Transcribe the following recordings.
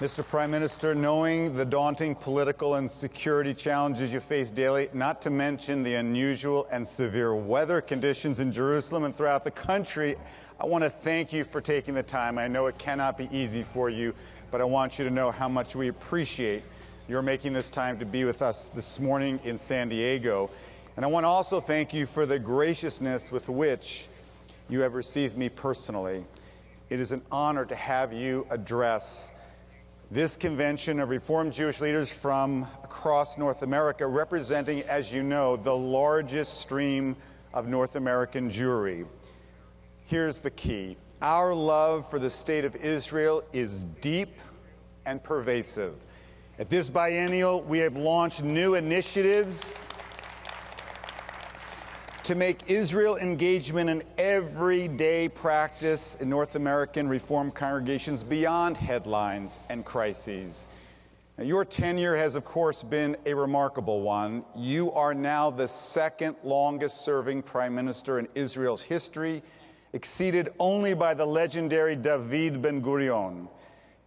Mr. Prime Minister, knowing the daunting political and security challenges you face daily, not to mention the unusual and severe weather conditions in Jerusalem and throughout the country, I want to thank you for taking the time. I know it cannot be easy for you, but I want you to know how much we appreciate your making this time to be with us this morning in San Diego. And I want to also thank you for the graciousness with which you have received me personally. It is an honor to have you address this convention of Reformed Jewish leaders from across North America, representing, as you know, the largest stream of North American Jewry. Here's the key. Our love for the state of Israel is deep and pervasive. At this biennial, we have launched new initiatives to make Israel engagement an everyday practice in North American Reformed congregations beyond headlines and crises. Now, your tenure has, of course, been a remarkable one. You are now the second longest serving prime minister in Israel's history, exceeded only by the legendary David Ben-Gurion.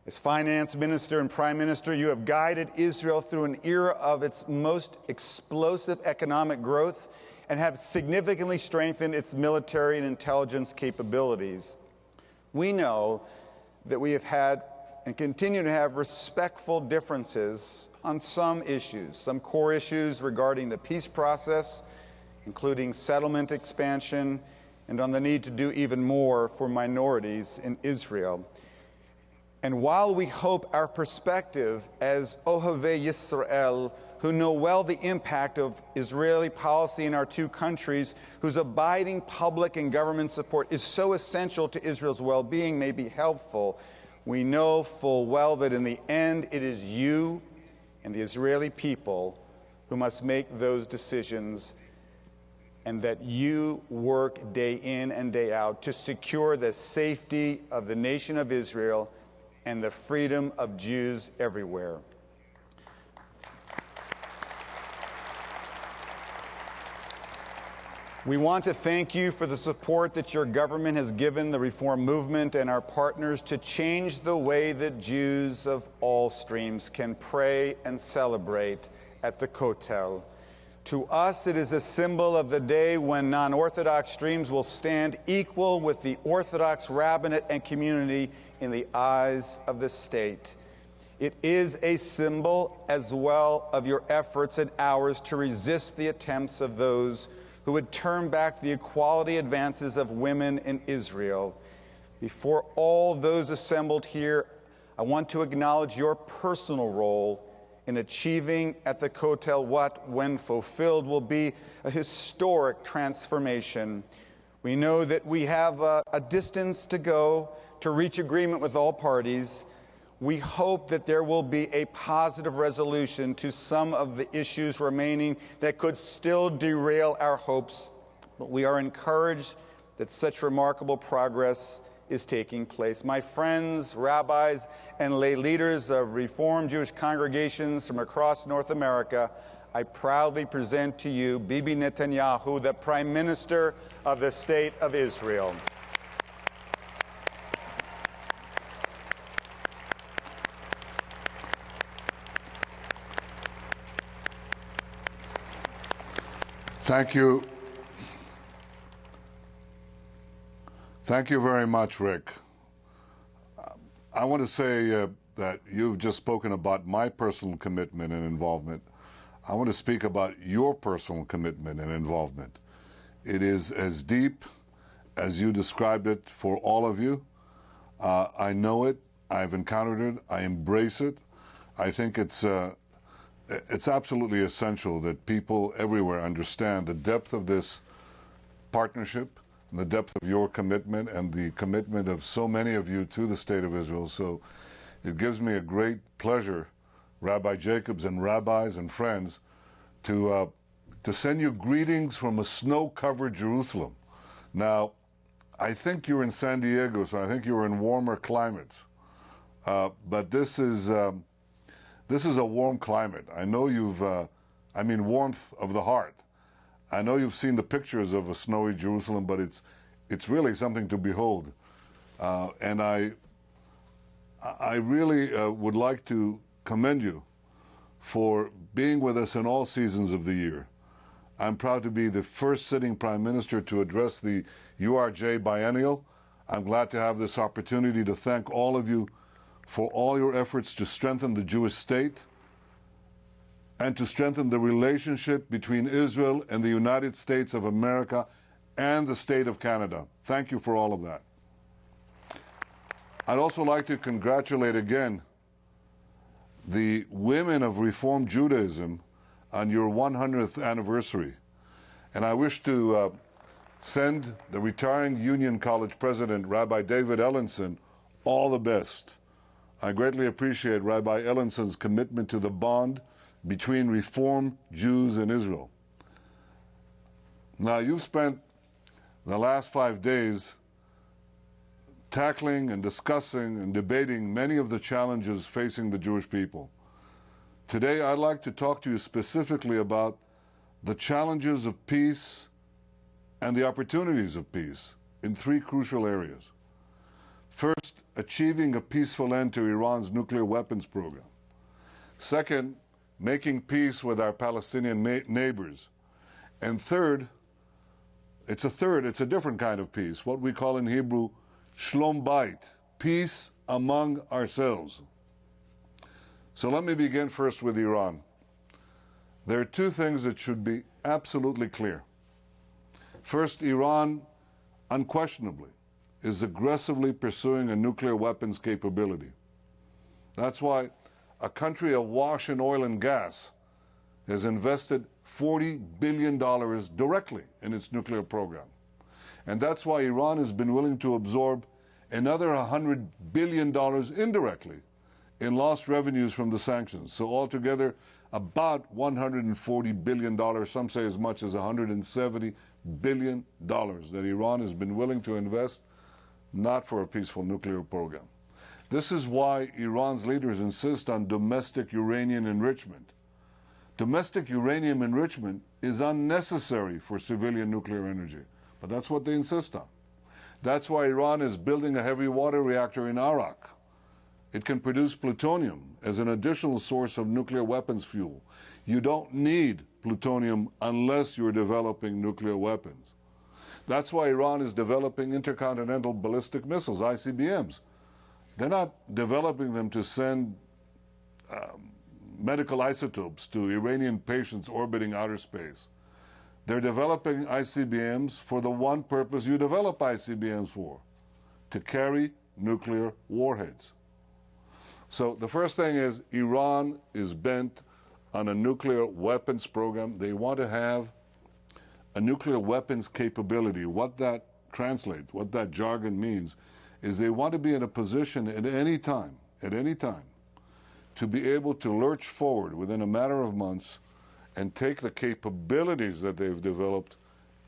As finance minister and prime minister, you have guided Israel through an era of its most explosive economic growth and have significantly strengthened its military and intelligence capabilities. We know that we have had and continue to have respectful differences on some issues, some core issues regarding the peace process, including settlement expansion, and on the need to do even more for minorities in Israel. And while we hope our perspective as Ohavei Yisrael, who know well the impact of Israeli policy in our two countries, whose abiding public and government support is so essential to Israel's well-being, may be helpful, we know full well that in the end it is you and the Israeli people who must make those decisions, and that you work day in and day out to secure the safety of the nation of Israel and the freedom of Jews everywhere. We want to thank you for the support that your government has given the Reform movement and our partners to change the way that Jews of all streams can pray and celebrate at the Kotel. To us, it is a symbol of the day when non-Orthodox streams will stand equal with the Orthodox rabbinate and community in the eyes of the state. It is a symbol as well of your efforts and ours to resist the attempts of those who would turn back the equality advances of women in Israel. Before all those assembled here, I want to acknowledge your personal role in achieving at the Kotel what, when fulfilled, will be a historic transformation. We know that we have a distance to go to reach agreement with all parties. We hope that there will be a positive resolution to some of the issues remaining that could still derail our hopes, but we are encouraged that such remarkable progress is taking place. My friends, rabbis, and lay leaders of Reformed Jewish congregations from across North America, I proudly present to you Bibi Netanyahu, the Prime Minister of the State of Israel. Thank you. Thank you very much, Rick. I want to say that you've just spoken about my personal commitment and involvement. I want to speak about your personal commitment and involvement. It is as deep as you described it for all of you. I know it. I've encountered it. I embrace it. I think it's absolutely essential that people everywhere understand the depth of this partnership and the depth of your commitment and the commitment of so many of you to the State of Israel. So it gives me a great pleasure, Rabbi Jacobs and rabbis and friends, to send you greetings from a snow-covered Jerusalem. Now, I think you're in San Diego, so I think you're in warmer climates. But this is a warm climate. I know warmth of the heart. I know you've seen the pictures of a snowy Jerusalem, but it's really something to behold. And I I really would like to commend you for being with us in all seasons of the year. I'm proud to be the first sitting Prime Minister to address the URJ Biennial. I'm glad to have this opportunity to thank all of you for all your efforts to strengthen the Jewish state and to strengthen the relationship between Israel and the United States of America and the state of Canada. Thank you for all of that. I'd also like to congratulate again the women of Reform Judaism on your 100th anniversary. And I wish to send the retiring Union College president, Rabbi David Ellenson, all the best. I greatly appreciate Rabbi Ellenson's commitment to the bond between Reform Jews and Israel. Now, you've spent the last 5 days tackling and discussing and debating many of the challenges facing the Jewish people. Today, I'd like to talk to you specifically about the challenges of peace and the opportunities of peace in 3 crucial areas. First, achieving a peaceful end to Iran's nuclear weapons program. Second, making peace with our Palestinian neighbors. And third, it's a different kind of peace, what we call in Hebrew, Shlom Bayit, peace among ourselves. So let me begin first with Iran. There are 2 things that should be absolutely clear. First, Iran unquestionably is aggressively pursuing a nuclear weapons capability. That's why a country awash in oil and gas has invested $40 billion directly in its nuclear program. And that's why Iran has been willing to absorb another $100 billion indirectly in lost revenues from the sanctions. So altogether, about $140 billion, some say as much as $170 billion that Iran has been willing to invest, not for a peaceful nuclear program. This is why Iran's leaders insist on domestic uranium enrichment. Domestic uranium enrichment is unnecessary for civilian nuclear energy, but that's what they insist on. That's why Iran is building a heavy water reactor in Arak. It can produce plutonium as an additional source of nuclear weapons fuel. You don't need plutonium unless you're developing nuclear weapons. That's why Iran is developing intercontinental ballistic missiles, ICBMs. They're not developing them to send medical isotopes to Iranian patients orbiting outer space. They're developing ICBMs for the one purpose you develop ICBMs for, to carry nuclear warheads. So the first thing is Iran is bent on a nuclear weapons program. They want to have a nuclear weapons capability. What that translates, what that jargon means, is they want to be in a position at any time, to be able to lurch forward within a matter of months and take the capabilities that they've developed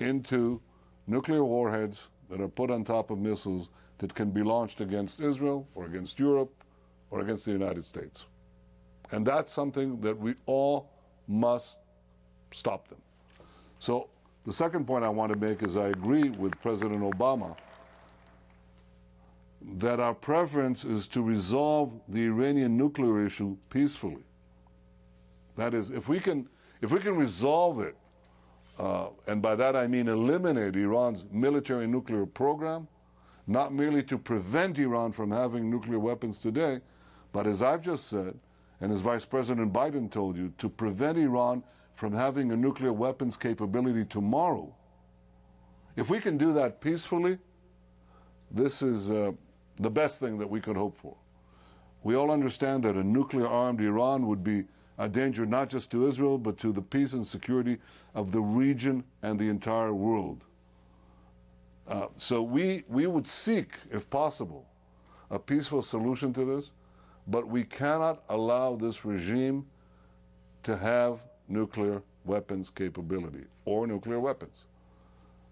into nuclear warheads that are put on top of missiles that can be launched against Israel or against Europe or against the United States. And that's something that we all must stop them. So the second point I want to make is I agree with President Obama that our preference is to resolve the Iranian nuclear issue peacefully. That is, if we can resolve it, and by that I mean eliminate Iran's military nuclear program, not merely to prevent Iran from having nuclear weapons today, but as I've just said, and as Vice President Biden told you, to prevent Iran from having a nuclear weapons capability tomorrow. If we can do that peacefully, this is the best thing that we could hope for. We all understand that a nuclear-armed Iran would be a danger not just to Israel, but to the peace and security of the region and the entire world. So we would seek, if possible, a peaceful solution to this, but we cannot allow this regime to have nuclear weapons capability or nuclear weapons.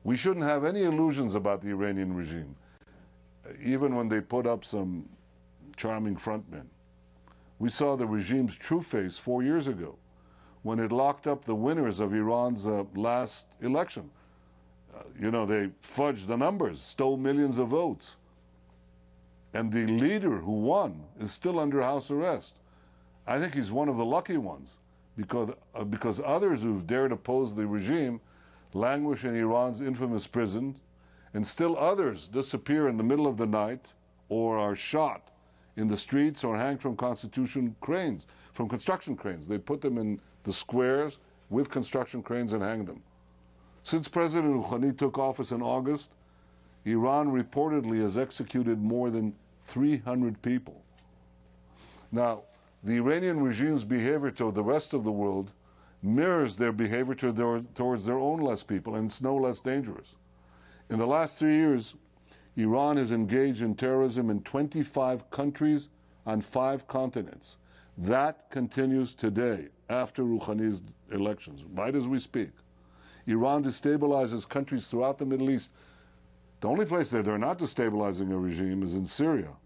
We shouldn't have any illusions about the Iranian regime, even when they put up some charming frontmen. We saw the regime's true face 4 years ago when it locked up the winners of Iran's last election. They fudged the numbers, stole millions of votes. And the leader who won is still under house arrest. I think he's one of the lucky ones because others who've dared oppose the regime languish in Iran's infamous prison, and still others disappear in the middle of the night or are shot in the streets or hanged from construction cranes. They put them in the squares with construction cranes and hang them. Since President Rouhani took office in August, Iran reportedly has executed more than 300 people. Now, the Iranian regime's behavior toward the rest of the world mirrors their behavior towards their own less people, and it's no less dangerous. In the last 3 years, Iran has engaged in terrorism in 25 countries on 5 continents. That continues today, after Rouhani's elections, right as we speak. Iran destabilizes countries throughout the Middle East. The only place that they're not destabilizing a regime is in Syria,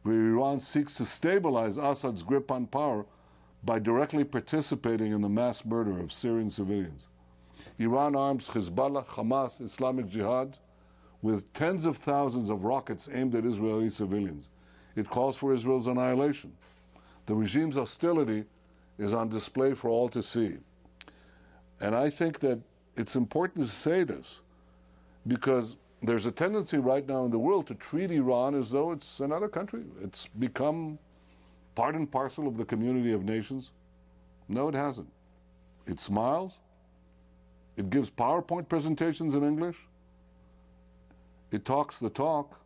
where Iran seeks to stabilize Assad's grip on power by directly participating in the mass murder of Syrian civilians. Iran arms Hezbollah, Hamas, Islamic Jihad with tens of thousands of rockets aimed at Israeli civilians. It calls for Israel's annihilation. The regime's hostility is on display for all to see. And I think that it's important to say this because there's a tendency right now in the world to treat Iran as though it's another country. It's become part and parcel of the community of nations. No, it hasn't. It smiles. It gives PowerPoint presentations in English. It talks the talk,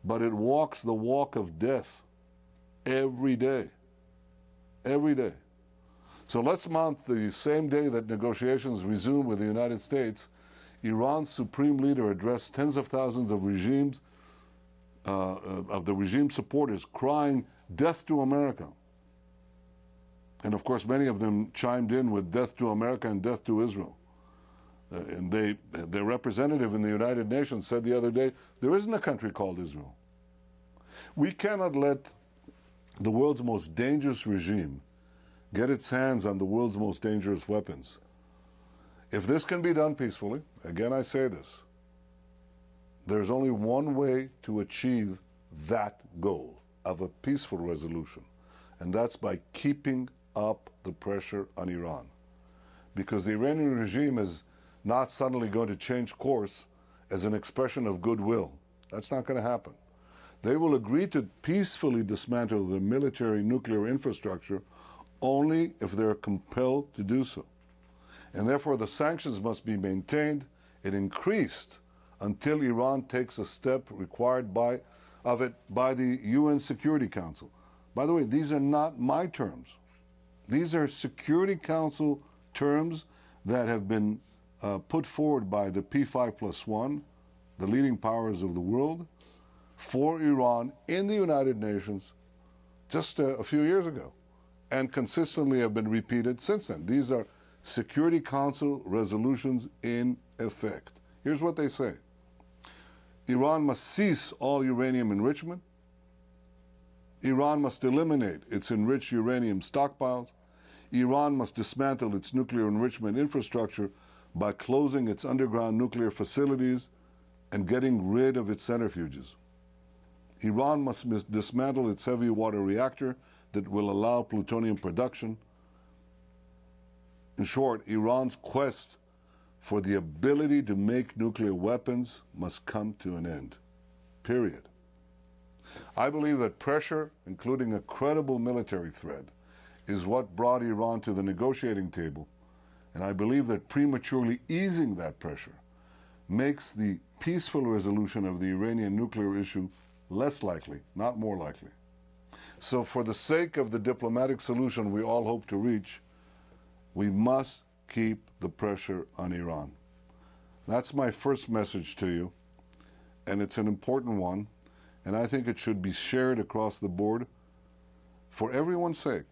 but it walks the walk of death every day. Every day. So let's mount the same day that negotiations resume with the United States, Iran's supreme leader addressed tens of thousands of the regime supporters crying, "Death to America." And of course, many of them chimed in with "Death to America" and "Death to Israel." And their representative in the United Nations said the other day, there isn't a country called Israel. We cannot let the world's most dangerous regime get its hands on the world's most dangerous weapons. If this can be done peacefully, again I say this, there's only one way to achieve that goal of a peaceful resolution, and that's by keeping up the pressure on Iran. Because the Iranian regime is not suddenly going to change course as an expression of goodwill. That's not going to happen. They will agree to peacefully dismantle the military nuclear infrastructure only if they're compelled to do so. And therefore the sanctions must be maintained and increased until Iran takes a step required by the UN Security Council. By the way, these are not my terms. These are Security Council terms that have been put forward by the P5+1, the leading powers of the world, for Iran in the United Nations just a few years ago, and consistently have been repeated since then. These are Security Council resolutions in effect. Here's what they say. Iran must cease all uranium enrichment. Iran must eliminate its enriched uranium stockpiles. Iran must dismantle its nuclear enrichment infrastructure by closing its underground nuclear facilities and getting rid of its centrifuges. Iran must dismantle its heavy water reactor that will allow plutonium production. In short, Iran's quest for the ability to make nuclear weapons must come to an end. Period. I believe that pressure, including a credible military threat, is what brought Iran to the negotiating table, and I believe that prematurely easing that pressure makes the peaceful resolution of the Iranian nuclear issue less likely, not more likely. So for the sake of the diplomatic solution we all hope to reach, we must keep the pressure on Iran. That's my first message to you, and it's an important one, and I think it should be shared across the board for everyone's sake.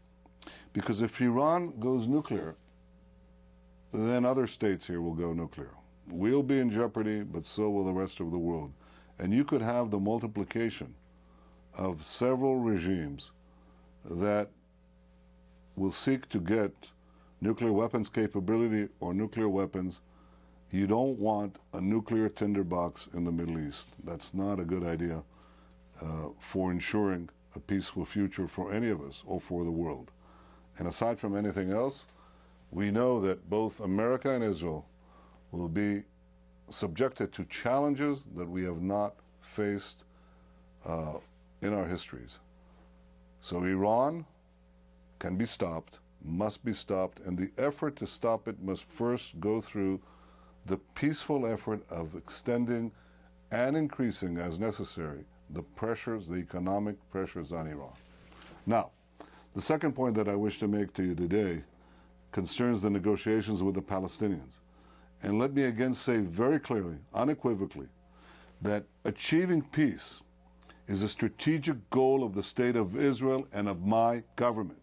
Because if Iran goes nuclear, then other states here will go nuclear. We'll be in jeopardy, but so will the rest of the world. And you could have the multiplication of several regimes that will seek to get nuclear weapons capability or nuclear weapons. You don't want a nuclear tinderbox in the Middle East. That's not a good idea. for ensuring a peaceful future for any of us or for the world. And aside from anything else, we know that both America and Israel will be subjected to challenges that we have not faced in our histories. So Iran can be stopped, must be stopped, and the effort to stop it must first go through the peaceful effort of extending and increasing, as necessary, the pressures, the economic pressures on Iran. Now, the second point that I wish to make to you today concerns the negotiations with the Palestinians. And let me again say very clearly, unequivocally, that achieving peace is a strategic goal of the State of Israel and of my government.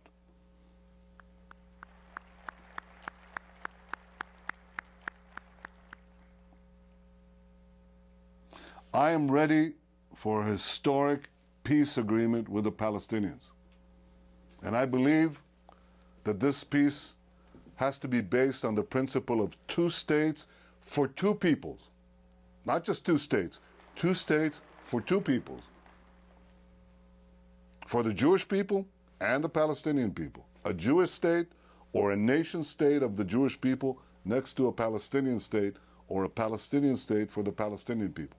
I am ready for a historic peace agreement with the Palestinians. And I believe that this peace has to be based on the principle of two states for two peoples. Not just two states for two peoples. For the Jewish people and the Palestinian people. A Jewish state or a nation state of the Jewish people next to a Palestinian state, or a Palestinian state for the Palestinian people.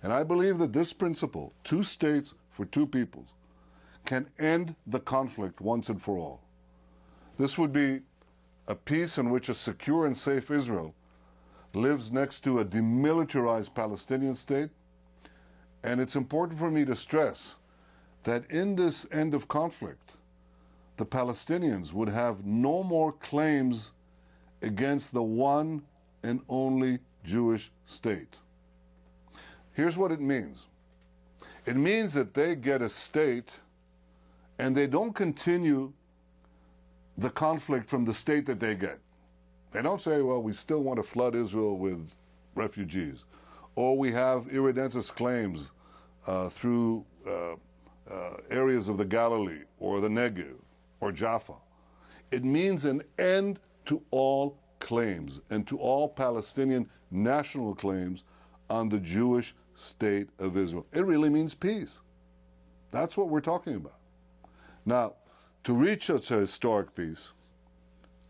And I believe that this principle, two states for two peoples, can end the conflict once and for all. This would be a peace in which a secure and safe Israel lives next to a demilitarized Palestinian state. And it's important for me to stress that in this end of conflict, the Palestinians would have no more claims against the one and only Jewish state. Here's what it means. It means that they get a state and they don't continue the conflict from the state that they get. They don't say, well, we still want to flood Israel with refugees, or we have irredentist claims through areas of the Galilee or the Negev or Jaffa. It means an end to all claims and to all Palestinian national claims on the Jewish state of Israel. It really means peace. That's what we're talking about. Now, to reach such a historic peace,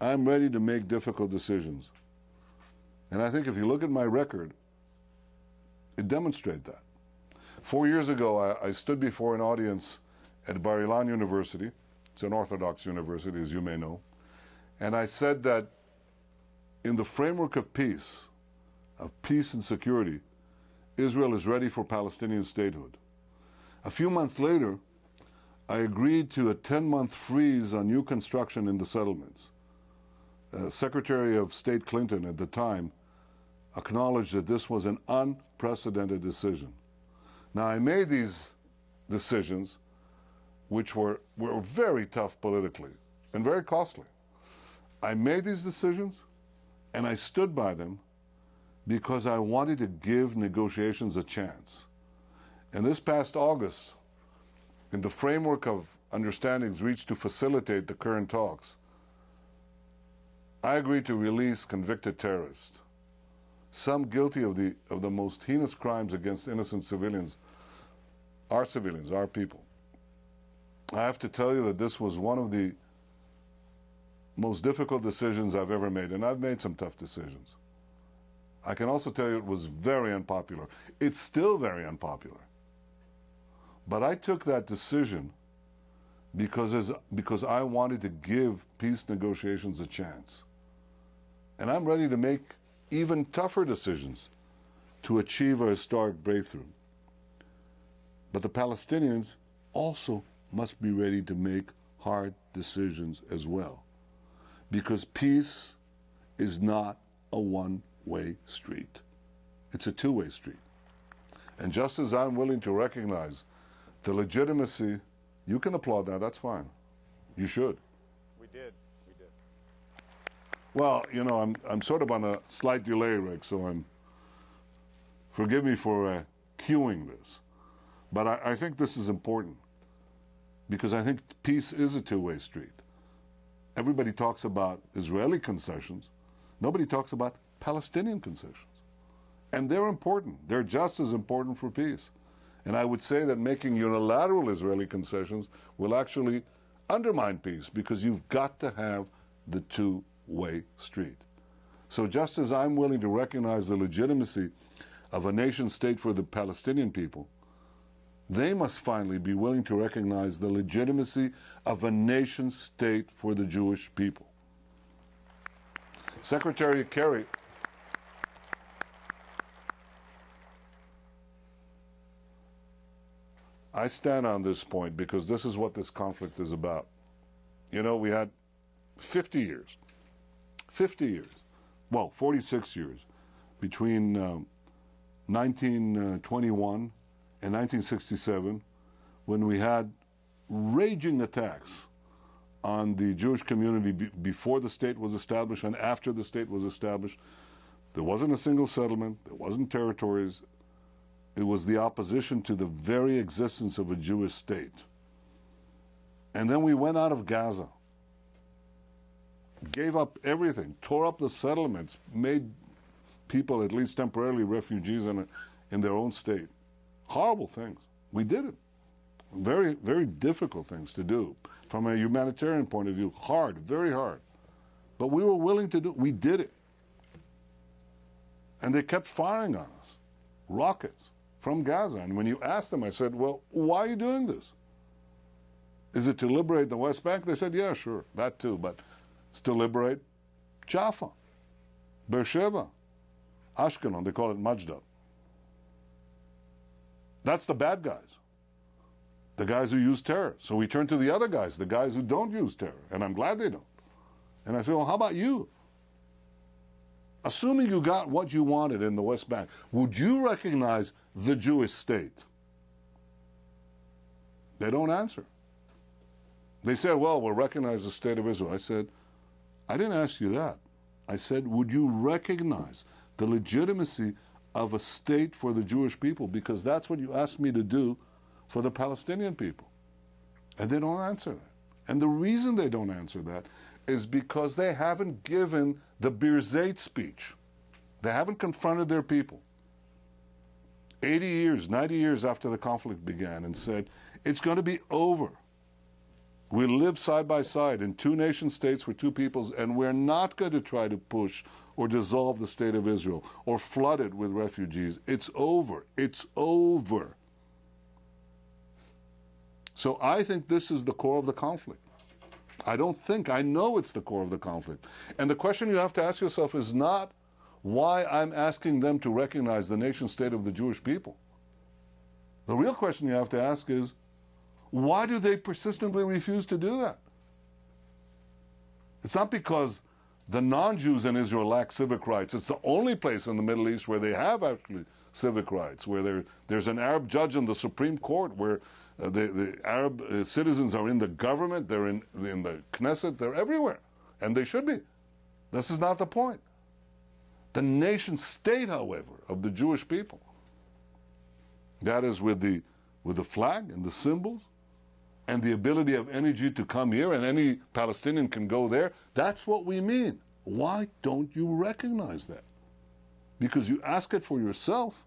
I'm ready to make difficult decisions. And I think if you look at my record, it demonstrates that. 4 years ago, I stood before an audience at Bar-Ilan University. It's an Orthodox university, as you may know. And I said that in the framework of peace and security, Israel is ready for Palestinian statehood. A few months later, I agreed to a 10-month freeze on new construction in the settlements. Secretary of State Clinton at the time acknowledged that this was an unprecedented decision. Now, I made these decisions, which were very tough politically and very costly. I made these decisions, and I stood by them because I wanted to give negotiations a chance. And this past August, in the framework of understandings reached to facilitate the current talks, I agreed to release convicted terrorists, some guilty of the most heinous crimes against innocent civilians, our people. I have to tell you that this was one of the most difficult decisions I've ever made, and I've made some tough decisions. I can also tell you it was very unpopular. It's still very unpopular. But I took that decision because I wanted to give peace negotiations a chance. And I'm ready to make even tougher decisions to achieve a historic breakthrough. But the Palestinians also must be ready to make hard decisions as well. Because peace is not a one-way street. It's a two-way street. And just as I'm willing to recognize the legitimacy, you can applaud that, that's fine. You should. We did. Well, you know, I'm sort of on a slight delay, Rick, so forgive me for cueing this. But I think this is important because I think peace is a two-way street. Everybody talks about Israeli concessions. Nobody talks about Palestinian concessions. And they're important. They're just as important for peace. And I would say that making unilateral Israeli concessions will actually undermine peace, because you've got to have the two-way street. So just as I'm willing to recognize the legitimacy of a nation state for the Palestinian people, they must finally be willing to recognize the legitimacy of a nation state for the Jewish people. Secretary Kerry, I stand on this point because this is what this conflict is about. You know, we had 50 years, well, 46 years between 1921 and 1967, when we had raging attacks on the Jewish community before the state was established and after the state was established. There wasn't a single settlement, there wasn't territories. It was the opposition to the very existence of a Jewish state. And then we went out of Gaza, gave up everything, tore up the settlements, made people at least temporarily refugees in their own state. Horrible things. We did it. Very, very difficult things to do. From a humanitarian point of view, hard, very hard. But we were willing to do it. We did it. And they kept firing on us, rockets from Gaza. And when you asked them, I said, well, why are you doing this? Is it to liberate the West Bank? They said, yeah, sure, that too, but it's to liberate Jaffa, Beersheba, Ashkelon, they call it Majda. That's the bad guys, the guys who use terror. So we turn to the other guys, the guys who don't use terror, and I'm glad they don't. And I say, well, how about you? Assuming you got what you wanted in the West Bank, would you recognize the Jewish state? They don't answer. They said, well, we'll recognize the state of Israel. I said, I didn't ask you that. I said, would you recognize the legitimacy of a state for the Jewish people? Because that's what you asked me to do for the Palestinian people. And they don't answer that. And the reason they don't answer that is because they haven't given the Bir Zeit speech. They haven't confronted their people 80 years, 90 years after the conflict began and said, it's going to be over. We live side by side in two nation states with two peoples, and we're not going to try to push or dissolve the state of Israel or flood it with refugees. It's over. It's over. So I think this is the core of the conflict. I know it's the core of the conflict. And the question you have to ask yourself is not why I'm asking them to recognize the nation state of the Jewish people. The real question you have to ask is, why do they persistently refuse to do that? It's not because the non-Jews in Israel lack civic rights. It's the only place in the Middle East where they have actually civic rights, where there's an Arab judge in the Supreme Court, where the Arab citizens are in the government, they're in the Knesset, they're everywhere. And they should be. This is not the point. The nation state, however, of the Jewish people, that is with the flag and the symbols, and the ability of any Jew to come here and any Palestinian can go there, that's what we mean. Why don't you recognize that? Because you ask it for yourself.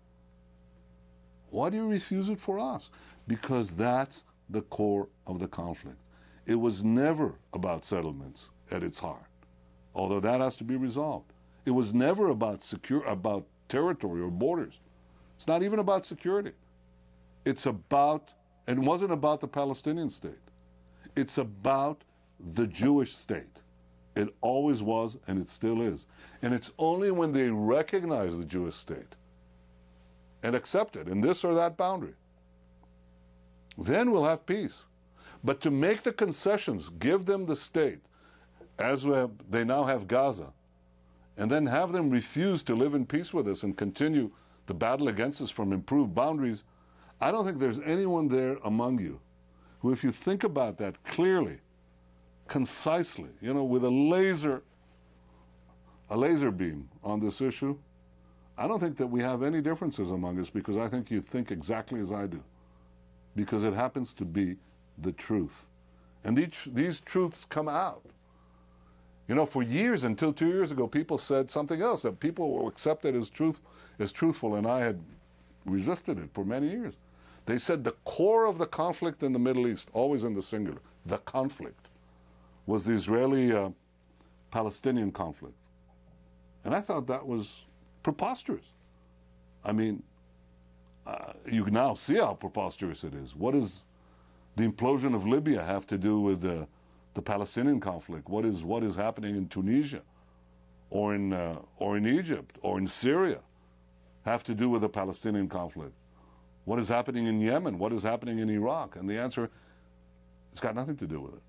Why do you refuse it for us? Because that's the core of the conflict. It was never about settlements at its heart, although that has to be resolved. It was never about territory or borders. It's not even about security. It wasn't about the Palestinian state. It's about the Jewish state. It always was, and it still is. And it's only when they recognize the Jewish state and accept it in this or that boundary, then we'll have peace. But to make the concessions, give them the state, as they now have Gaza, and then have them refuse to live in peace with us and continue the battle against us from improved boundaries, I don't think there's anyone there among you who, if you think about that clearly, concisely, with a laser beam on this issue, I don't think that we have any differences among us, because I think you think exactly as I do, because it happens to be the truth. And these truths come out. For years, until 2 years ago, people said something else, that people were accepted as truthful, and I had resisted it for many years. They said the core of the conflict in the Middle East, always in the singular, the conflict, was the Israeli-Palestinian conflict. And I thought that was preposterous. I mean, you can now see how preposterous it is. What does the implosion of Libya have to do with the Palestinian conflict? What is happening in Tunisia or in Egypt or in Syria have to do with the Palestinian conflict? What is happening in Yemen? What is happening in Iraq? And the answer, it's got nothing to do with it.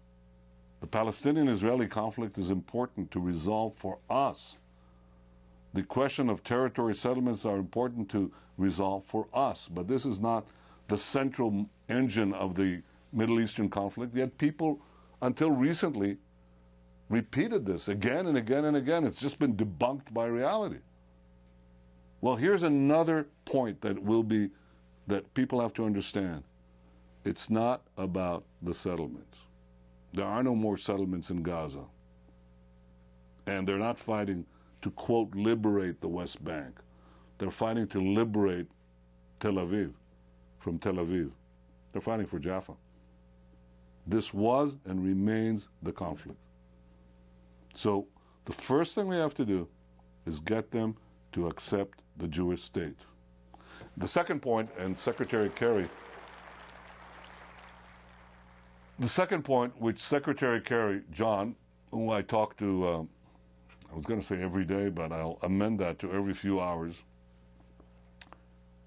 The Palestinian-Israeli conflict is important to resolve for us. The question of territory settlements are important to resolve for us, but this is not the central engine of the Middle Eastern conflict, yet people, until recently, repeated this again and again and again. It's just been debunked by reality. Well, here's another point that people have to understand. It's not about the settlements. There are no more settlements in Gaza. And they're not fighting to, quote, liberate the West Bank. They're fighting to liberate Tel Aviv from Tel Aviv. They're fighting for Jaffa. This was and remains the conflict. So the first thing we have to do is get them to accept the Jewish state. The second point, and Secretary Kerry, the second point which Secretary Kerry, John, who I talk to, I was going to say every day, but I'll amend that to every few hours.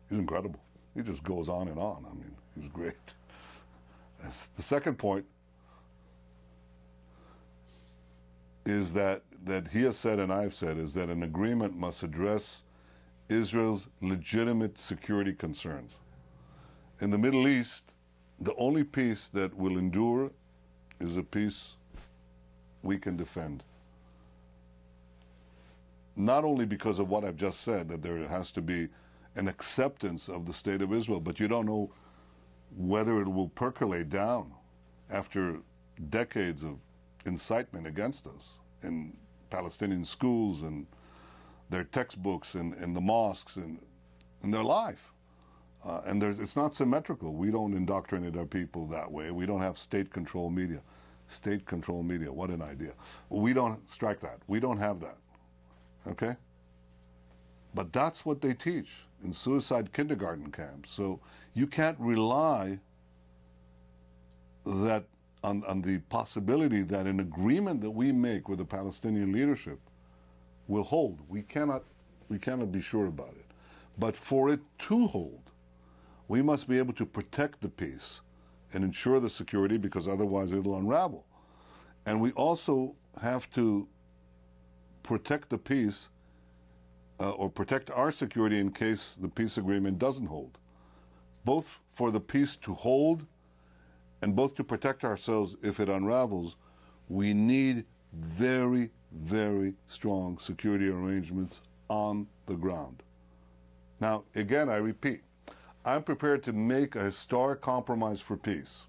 He's incredible. He just goes on and on. I mean, he's great. The second point is that he has said and I've said is that an agreement must address Israel's legitimate security concerns. In the Middle East, the only peace that will endure is a peace we can defend. Not only because of what I've just said, that there has to be an acceptance of the state of Israel, but you don't know whether it will percolate down after decades of incitement against us in Palestinian schools and their textbooks and the mosques and in their life. And it's not symmetrical. We don't indoctrinate our people that way. We don't have state-controlled media. State-controlled media, what an idea. We don't strike that. We don't have that. Okay? But that's what they teach in suicide kindergarten camps. So you can't rely that on the possibility that an agreement that we make with the Palestinian leadership will hold. We cannot be sure about it. But for it to hold, we must be able to protect the peace and ensure the security, because otherwise it'll unravel. And we also have to protect the peace or protect our security in case the peace agreement doesn't hold. Both for the peace to hold and both to protect ourselves if it unravels, we need very, very strong security arrangements on the ground. Now, again, I repeat, I'm prepared to make a historic compromise for peace,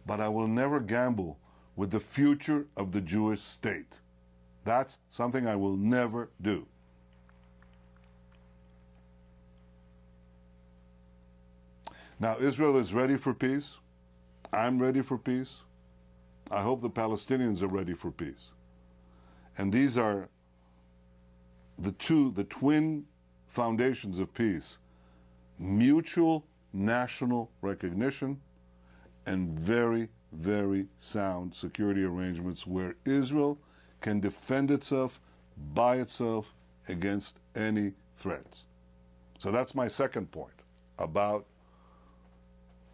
but I will never gamble with the future of the Jewish state. That's something I will never do. Now, Israel is ready for peace. I'm ready for peace. I hope the Palestinians are ready for peace. And these are the twin foundations of peace: mutual national recognition and very, very sound security arrangements where Israel can defend itself by itself against any threats. So that's my second point about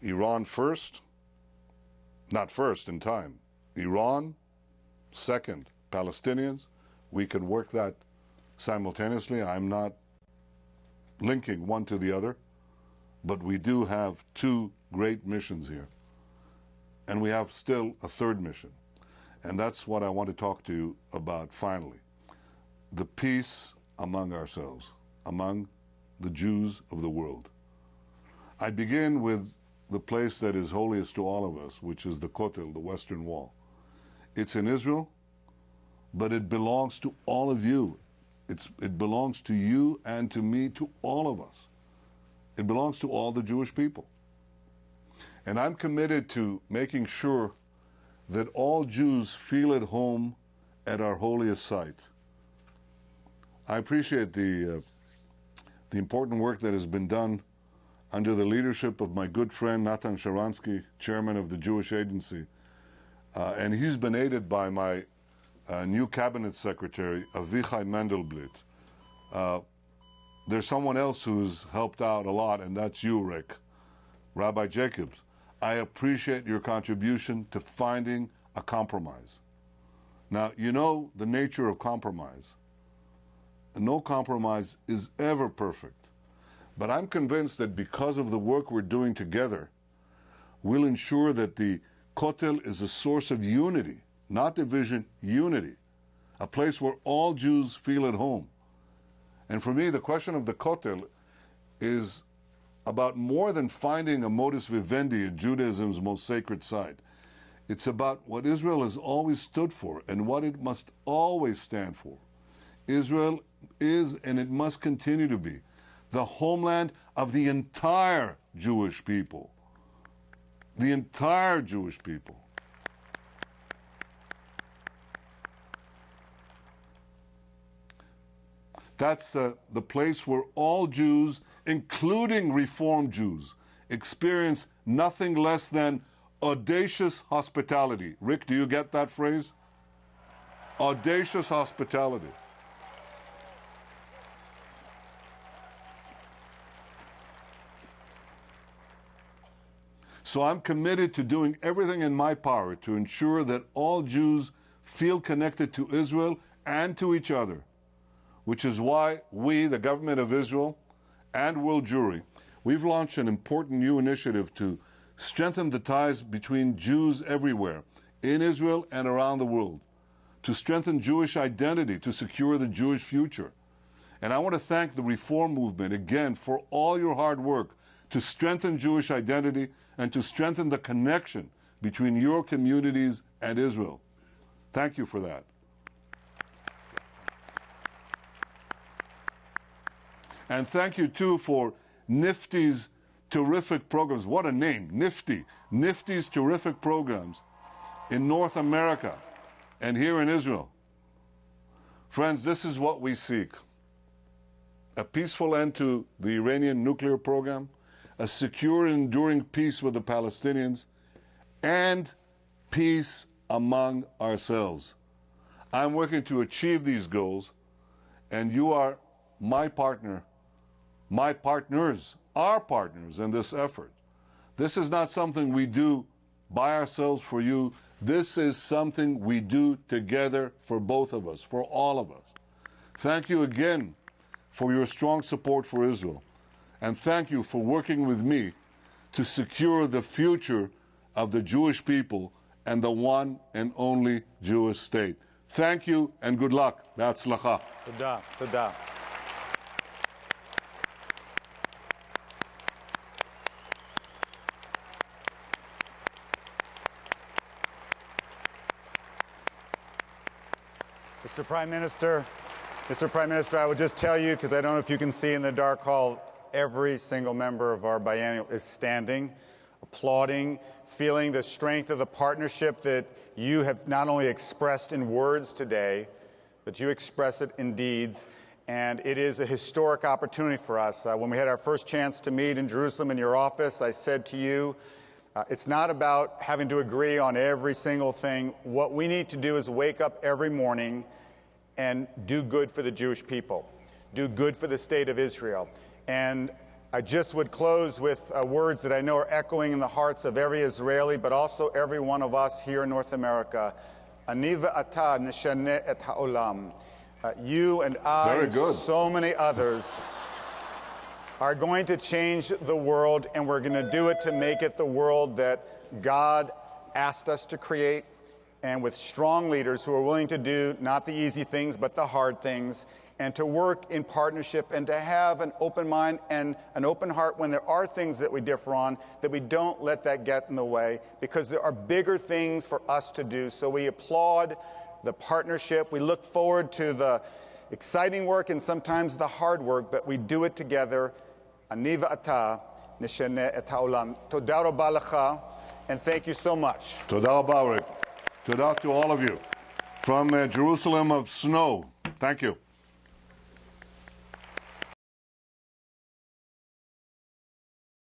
Iran first, not first in time. Iran, second, Palestinians. We can work that simultaneously. I'm not linking one to the other, but we do have two great missions here. And we have still a third mission. And that's what I want to talk to you about finally. The peace among ourselves, among the Jews of the world. I begin with the place that is holiest to all of us, which is the Kotel, the Western Wall. It's in Israel, but it belongs to all of you. It belongs to you and to me, to all of us. It belongs to all the Jewish people. And I'm committed to making sure that all Jews feel at home at our holiest site. I appreciate the important work that has been done under the leadership of my good friend Natan Sharansky, chairman of the Jewish Agency. And he's been aided by my new cabinet secretary, Avichai Mendelblit. There's someone else who's helped out a lot, and that's you, Rick, Rabbi Jacobs. I appreciate your contribution to finding a compromise. Now, you know the nature of compromise. No compromise is ever perfect. But I'm convinced that because of the work we're doing together, we'll ensure that the Kotel is a source of unity, not division, unity, a place where all Jews feel at home. And for me, the question of the Kotel is about more than finding a modus vivendi at Judaism's most sacred site. It's about what Israel has always stood for and what it must always stand for. Israel is, and it must continue to be, the homeland of the entire Jewish people. The entire Jewish people. That's the place where all Jews, including Reform Jews, experience nothing less than audacious hospitality. Rick, do you get that phrase? Audacious hospitality. So I'm committed to doing everything in my power to ensure that all Jews feel connected to Israel and to each other, which is why we, the government of Israel, and World Jewry, we've launched an important new initiative to strengthen the ties between Jews everywhere, in Israel and around the world, to strengthen Jewish identity, to secure the Jewish future. And I want to thank the Reform movement again for all your hard work to strengthen Jewish identity and to strengthen the connection between your communities and Israel. Thank you for that. And thank you, too, for Nifty's terrific programs. What a name, Nifty. Nifty's terrific programs in North America and here in Israel. Friends, this is what we seek. A peaceful end to the Iranian nuclear program, a secure and enduring peace with the Palestinians, and peace among ourselves. I'm working to achieve these goals, and you are my partner, my partners, our partners in this effort. This is not something we do by ourselves for you. This is something we do together for both of us, for all of us. Thank you again for your strong support for Israel. And thank you for working with me to secure the future of the Jewish people and the one and only Jewish state. Thank you and good luck. Be'atzlacha. Toda, toda. Mr. Prime Minister, I would just tell you, because I don't know if you can see in the dark hall, every single member of our biennial is standing, applauding, feeling the strength of the partnership that you have not only expressed in words today, but you express it in deeds. And it is a historic opportunity for us. When we had our first chance to meet in Jerusalem in your office, I said to you, it's not about having to agree on every single thing. What we need to do is wake up every morning and do good for the Jewish people, do good for the state of Israel. And I just would close with words that I know are echoing in the hearts of every Israeli, but also every one of us here in North America. Ani ve'ata nishaneh et ha'olam. You and I and so many others are going to change the world, and we're going to do it to make it the world that God asked us to create, and with strong leaders who are willing to do not the easy things, but the hard things, and to work in partnership and to have an open mind and an open heart when there are things that we differ on, that we don't let that get in the way, because there are bigger things for us to do. So we applaud the partnership. We look forward to the exciting work and sometimes the hard work, but we do it together. Ani ve'ata, נשנה את העולם. תודה רבה לך, and thank you so much. Toda raba, Rick. Toda to all of you. From Jerusalem of snow. Thank you.